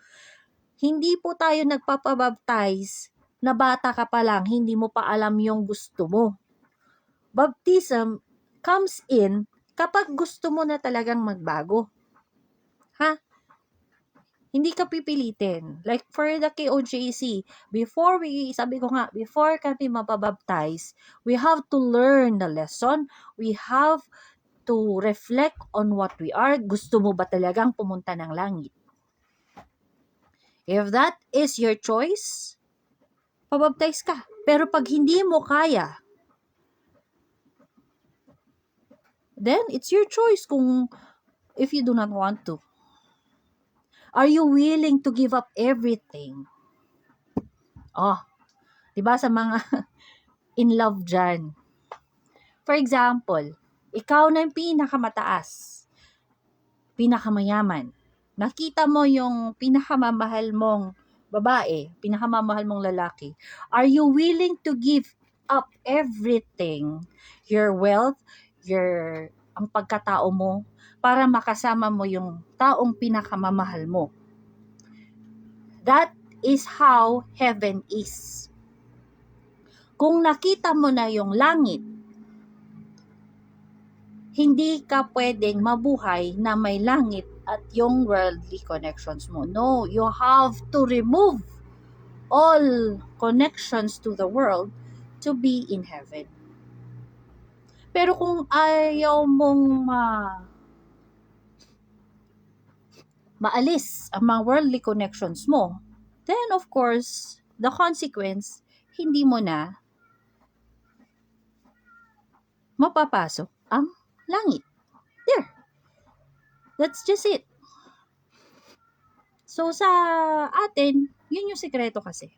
Hindi po tayo nagpapabaptize na bata ka pa lang, hindi mo pa alam yung gusto mo. Baptism comes in kapag gusto mo na talagang magbago. Hindi ka pipilitin. Like for the KOJC, sabi ko nga, before kami mapabaptize, we have to learn the lesson. We have to reflect on what we are. Gusto mo ba talagang pumunta ng langit? If that is your choice, pabaptize ka. Pero pag hindi mo kaya, then it's your choice kung if you do not want to. Are you willing to give up everything? Oh, diba sa mga in love dyan? For example, ikaw na yung pinakamataas, pinakamayaman. Nakita mo yung pinakamamahal mong babae, pinakamamahal mong lalaki. Are you willing to give up everything, your wealth, ang pagkatao mo, para makasama mo yung taong pinakamamahal mo? That is how heaven is. Kung nakita mo na yung langit, hindi ka pwedeng mabuhay na may langit at yung worldly connections mo. No, you have to remove all connections to the world to be in heaven. Pero kung ayaw mong maalis ang mga worldly connections mo, then of course, the consequence, hindi mo na mapapasok ang langit. There. That's just it. So sa atin, yun yung sikreto kasi.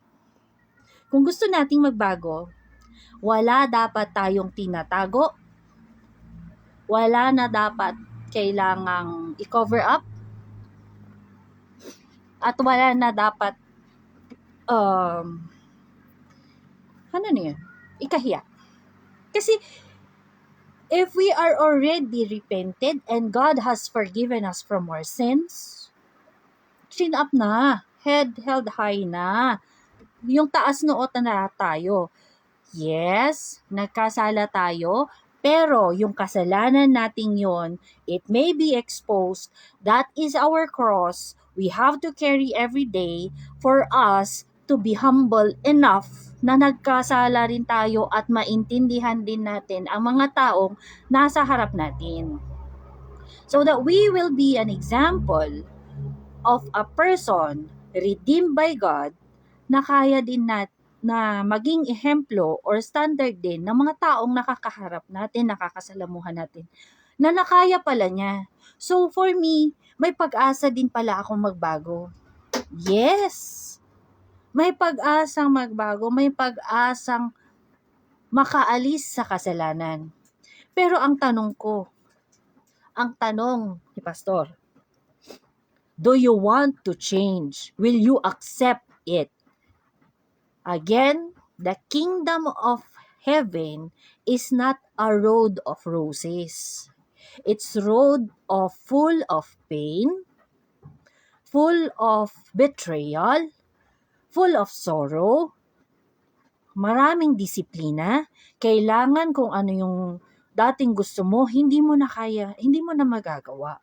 Kung gusto nating magbago, wala dapat tayong tinatago. Wala na dapat kailangang i-cover up. At wala na dapat ikahiya. Kasi if we are already repented and God has forgiven us from our sins, chin up na, head held high na. Yung taas noo na tayo. Yes, nagkasala tayo, pero yung kasalanan nating yon, it may be exposed. That is our cross. We have to carry every day for us to be humble enough na nagkasala rin tayo at maintindihan din natin ang mga taong nasa harap natin. So that we will be an example of a person redeemed by God na kaya din na maging ehemplo or standard din ng mga taong nakakaharap natin, nakakasalamuhan natin, na nakaya pala niya. So for me, may pag-asa din pala akong magbago. Yes! May pag-asang magbago, may pag-asang makaalis sa kasalanan. Pero ang tanong ni Pastor, do you want to change? Will you accept it? Again, the kingdom of heaven is not a road of roses. It's road full of pain, full of betrayal, full of sorrow, maraming disiplina. Kailangan kung ano yung dating gusto mo, hindi mo na kaya, hindi mo na magagawa.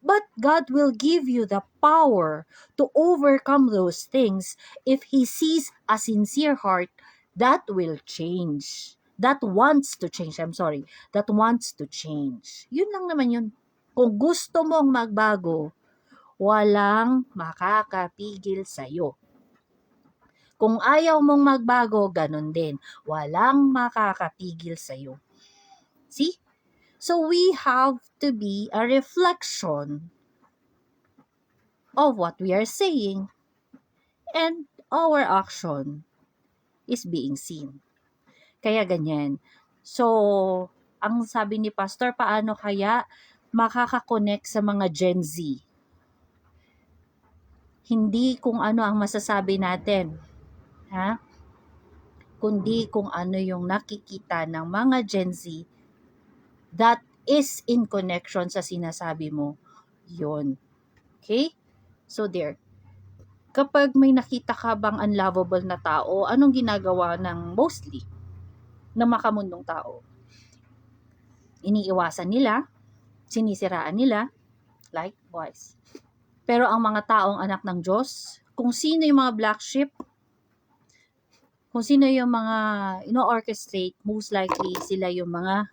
But God will give you the power to overcome those things if He sees a sincere heart that will change. That wants to change. That wants to change. Yun lang naman yun. Kung gusto mong magbago, walang makakapigil sa'yo. Kung ayaw mong magbago, ganun din. Walang makakapigil sa'yo. See? So we have to be a reflection of what we are saying, and our action is being seen. Kaya ganyan. So, ang sabi ni Pastor, paano kaya makakakonect sa mga Gen Z? Hindi kung ano ang masasabi natin, ha? Kundi kung ano yung nakikita ng mga Gen Z that is in connection sa sinasabi mo, yun. Okay? So there. Kapag may nakita ka bang unlovable na tao, anong ginagawa ng mostly na makamundong tao? Iniiwasan nila, sinisiraan nila, likewise. Pero ang mga taong anak ng Diyos, kung sino yung mga black sheep, kung sino yung mga ino-orchestrate, most likely sila yung mga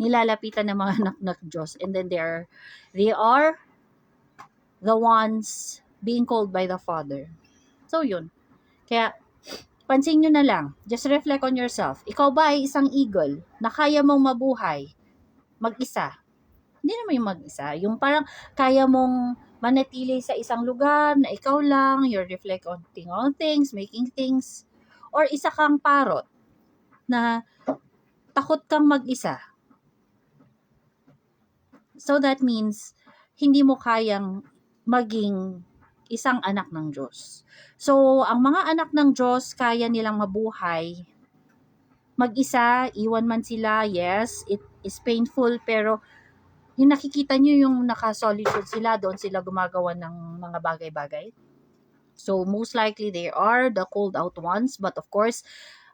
nilalapitan ng mga anak ng Diyos. And then they are the ones being called by the Father. So yun. Kaya pansin nyo na lang, just reflect on yourself. Ikaw ba ay isang eagle na kaya mong mabuhay mag-isa? Hindi naman yung mag-isa. Yung parang kaya mong manatili sa isang lugar na ikaw lang, you're reflecting on things, making things. Or isa kang parrot na takot kang mag-isa. So that means, hindi mo kayang maging isang anak ng Diyos. So, ang mga anak ng Diyos, kaya nilang mabuhay mag-isa, iwan man sila, yes, it is painful, pero yung nakikita nyo yung naka-solitude sila, doon sila gumagawa ng mga bagay-bagay. So, most likely they are the called out ones, but of course,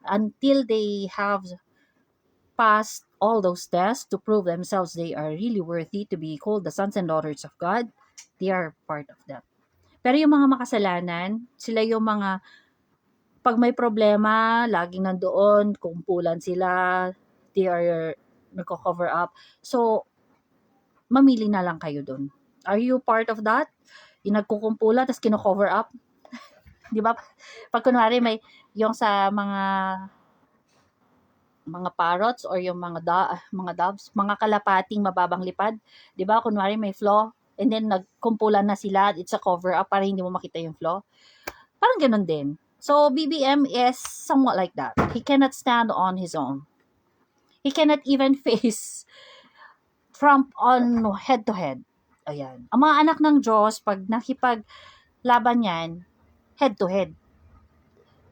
until they have passed all those tests to prove themselves they are really worthy to be called the sons and daughters of God, they are part of that. Pero yung mga makasalanan, sila yung mga pag may problema, laging nandoon, kumpulan sila, they are nagko-cover up. So, mamili na lang kayo doon. Are you part of that? Yung nagkukumpulan, tapos kino-cover up? Di ba? Pag kunwari may, yung sa mga parrots or yung mga doves, mga kalapating mababang lipad, 'di ba? Kunwari may flaw and then nagkumpulan na sila, it's a cover up para hindi mo makita yung flaw. Parang ganoon din. So BBM is somewhat like that. He cannot stand on his own. He cannot even face Trump on head to head. Ayan. Ang mga anak ng Diyos, pag nakipaglaban yan, head to head.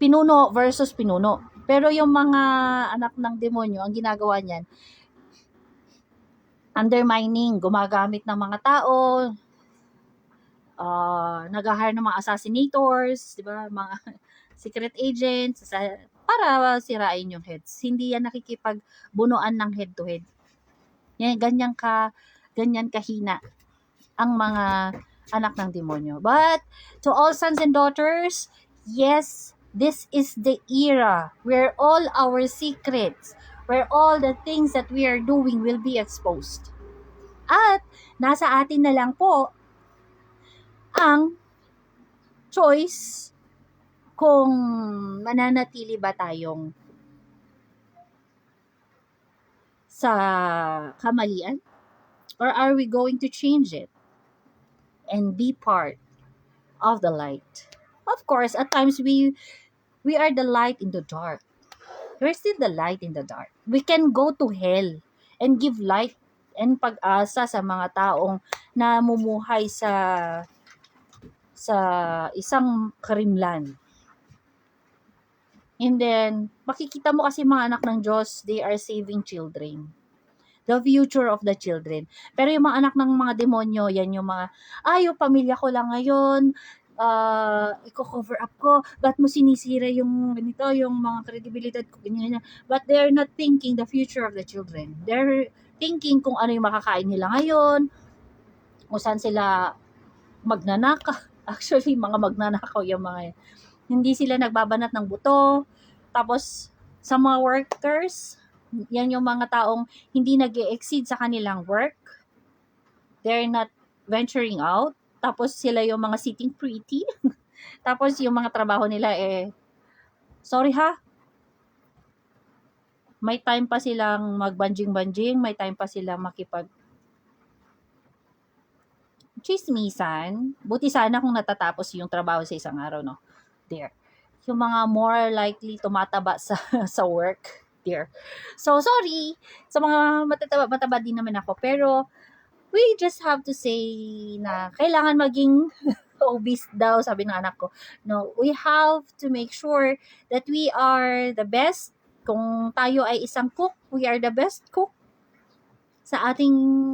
Pinuno versus pinuno. Pero yung mga anak ng demonyo, ang ginagawa niyan, undermining, gumagamit ng mga tao, nag-hire ng mga assassinators, di ba, mga secret agents, para sirain yung heads. Hindi yan nakikipagbunuan ng head to head. Yan, ganyan kahina ang mga anak ng demonyo. But, to all sons and daughters, yes, this is the era where all our secrets, where all the things that we are doing will be exposed. At, nasa atin na lang po ang choice kung mananatili ba tayong sa kamalian, or are we going to change it and be part of the light? Of course, at times we are the light in the dark. We're still the light in the dark. We can go to hell and give light and pag-asa sa mga taong namumuhay sa isang karimlan. And then, makikita mo kasi mga anak ng Diyos, they are saving children. The future of the children. Pero yung mga anak ng mga demonyo, yan yung mga, yung pamilya ko lang ngayon, i-cover up ko, ba't mo sinisira yung ganito, yung mga kredibilidad ko, ganyan. But they're not thinking the future of the children. They're thinking kung ano yung makakain nila ngayon, kung saan sila magnanakaw. Actually, mga magnanakaw yung mga, hindi sila nagbabanat ng buto. Tapos, sa mga workers, yan yung mga taong hindi nag-exceed sa kanilang work. They're not venturing out. Tapos sila yung mga sitting pretty. Tapos yung mga trabaho nila sorry ha, may time pa silang magbanjing-banjing, may time pa silang chismisan. Buti sana kung natatapos yung trabaho sa isang araw, no? There. Yung mga more likely tumataba sa work. There. So, sorry sa mga mataba din naman ako. Pero, we just have to say na kailangan maging obese daw, sabi ng anak ko. No, we have to make sure that we are the best. Kung tayo ay isang cook, we are the best cook sa ating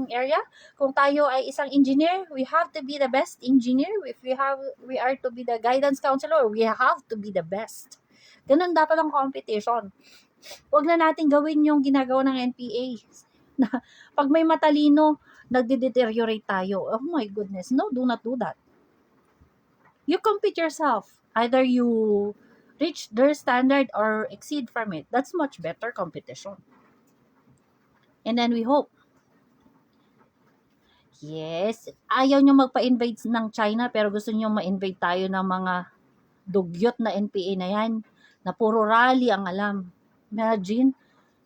area. Kung tayo ay isang engineer, we have to be the best engineer. If we are to be the guidance counselor, we have to be the best. Ganun dapat ang competition. Huwag na natin gawin yung ginagawa ng NPA. Na pag may matalino, nagde-deteriorate tayo. Oh my goodness, no, do not do that. You compete yourself. Either you reach their standard or exceed from it. That's much better competition. And then we hope. Yes, ayaw nyo magpa-invade ng China pero gusto nyo ma-invade tayo ng mga dugyot na NPA na yan na puro rally ang alam. Imagine,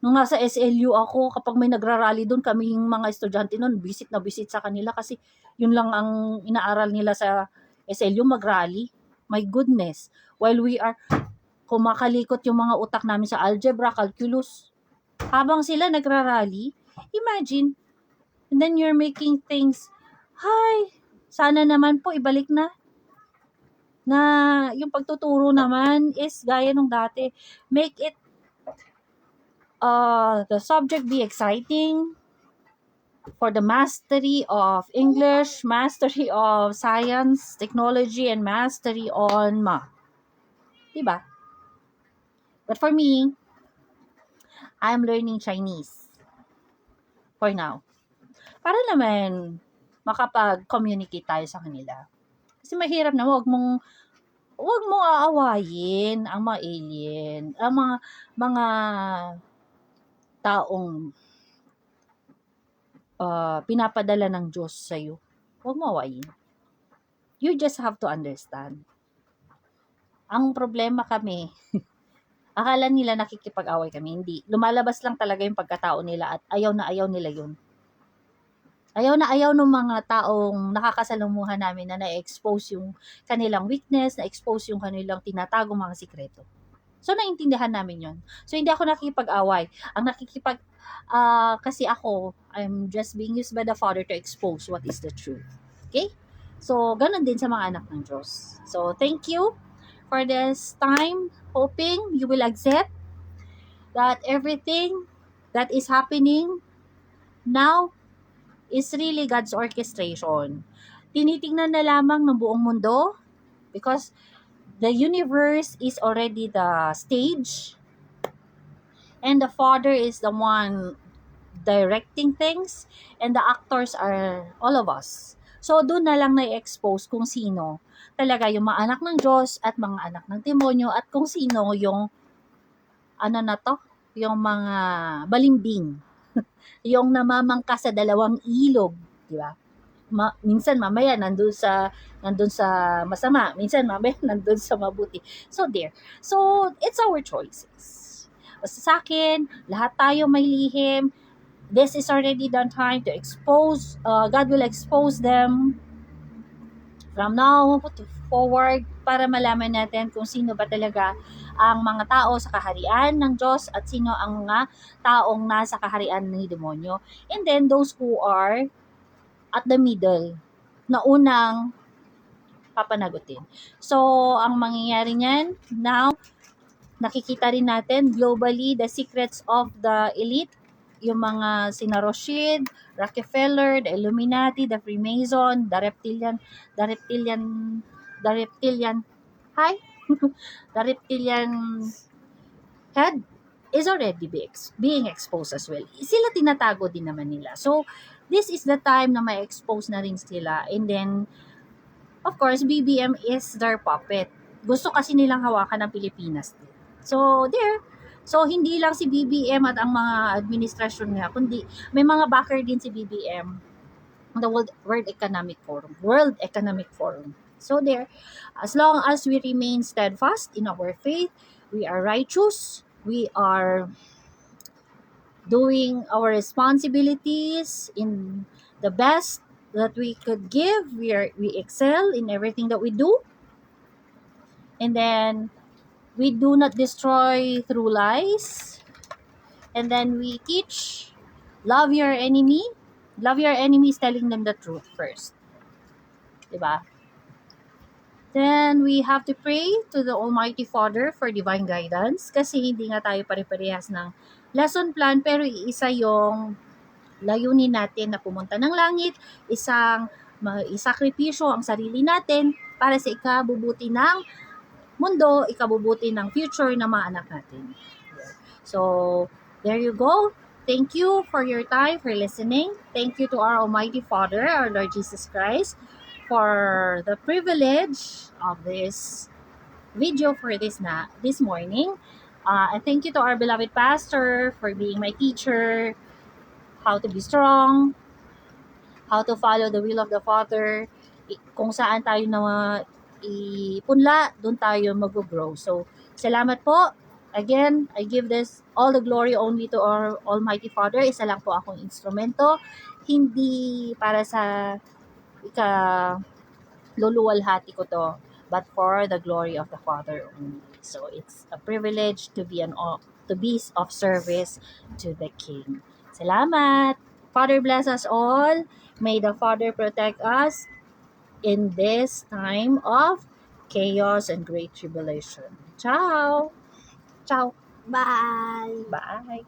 nung nasa SLU ako, kapag may nagrarally doon, kami yung mga estudyante noon, visit na visit sa kanila kasi yun lang ang inaaral nila sa SLU, mag-rally. My goodness. While we are kumakalikot yung mga utak namin sa algebra, calculus, habang sila nagrarally, imagine, and then you're making things, hi, sana naman po ibalik na yung pagtuturo naman is gaya nung dati. Make it the subject be exciting for the mastery of English, mastery of science, technology, and mastery on math. Diba? But for me, I'm learning Chinese for now. Para naman makapag-communicate tayo sa kanila. Kasi mahirap na wag mong aawayin ang mga alien, ang mga taong pinapadala ng Diyos sa iyo. Huwag mo awayin. You just have to understand. Ang problema kami, akala nila nakikipag-away kami. Hindi. Lumalabas lang talaga yung pagkatao nila at ayaw na ayaw nila yun. Ayaw na ayaw ng mga taong nakakasalumuhan namin na na-expose yung kanilang weakness, na-expose yung kanilang tinatagong mga sikreto. So, naintindihan namin yun. So, hindi ako nakikipag-away. Ang kasi ako, I'm just being used by the Father to expose what is the truth. Okay? So, ganun din sa mga anak ng Diyos. So, thank you for this time. Hoping you will accept that everything that is happening now is really God's orchestration. Tinitingnan na lamang ng buong mundo because the universe is already the stage and the Father is the one directing things and the actors are all of us. So, doon na lang na-expose kung sino talaga yung mga anak ng Diyos at mga anak ng demonyo at kung sino yung yung mga balimbing. Yung namamangka sa dalawang ilog, di ba? Minsan mamaya nandun sa masama, minsan mamaya nandun sa mabuti. So there. So it's our choices. Basta sa akin, lahat tayo may lihim. This is already done time to expose. God will expose them from now to forward para malaman natin kung sino ba talaga ang mga tao sa kaharian ng Diyos at sino ang mga taong nasa kaharian ng demonyo. And then those who are at the middle na unang papanagutin. So, ang mangyayari niyan, now, nakikita rin natin globally the secrets of the elite, yung mga sina Rothschild, Rockefeller, the Illuminati, the Freemason, the reptilian head is already being exposed as well. Sila tinatago din naman nila. So, this is the time na may expose na rin sila. And then, of course, BBM is their puppet. Gusto kasi nilang hawakan ng Pilipinas. So, there. So, hindi lang si BBM at ang mga administrasyon nga, kundi may mga backer din si BBM. The World Economic Forum. So, there. As long as we remain steadfast in our faith, we are righteous, we are doing our responsibilities in the best that we could give. We excel in everything that we do. And then we do not destroy through lies. And then we teach, love your enemy. Love your enemy is telling them the truth first. Diba? Then we have to pray to the Almighty Father for divine guidance kasi hindi nga tayo pare-parehas ng lesson plan pero isa yung layunin natin na pumunta ng langit, isakripisyo ang sarili natin para sa ikabubuti ng mundo, ikabubuti ng future ng mga anak natin. So, there you go. Thank you for your time, for listening. Thank you to our Almighty Father, our Lord Jesus Christ, for the privilege of this video for this morning. And thank you to our beloved pastor for being my teacher, how to be strong, how to follow the will of the Father, kung saan tayo na ipunla, doon tayo mag-grow. So, salamat po. Again, I give this all the glory only to our Almighty Father. Isa lang po akong instrumento. Hindi para sa ika luluwalhati ko to, but for the glory of the Father only. So it's a privilege to be of service to the King. Salamat. Father bless us all. May the Father protect us in this time of chaos and great tribulation. Ciao. Ciao. Bye. Bye.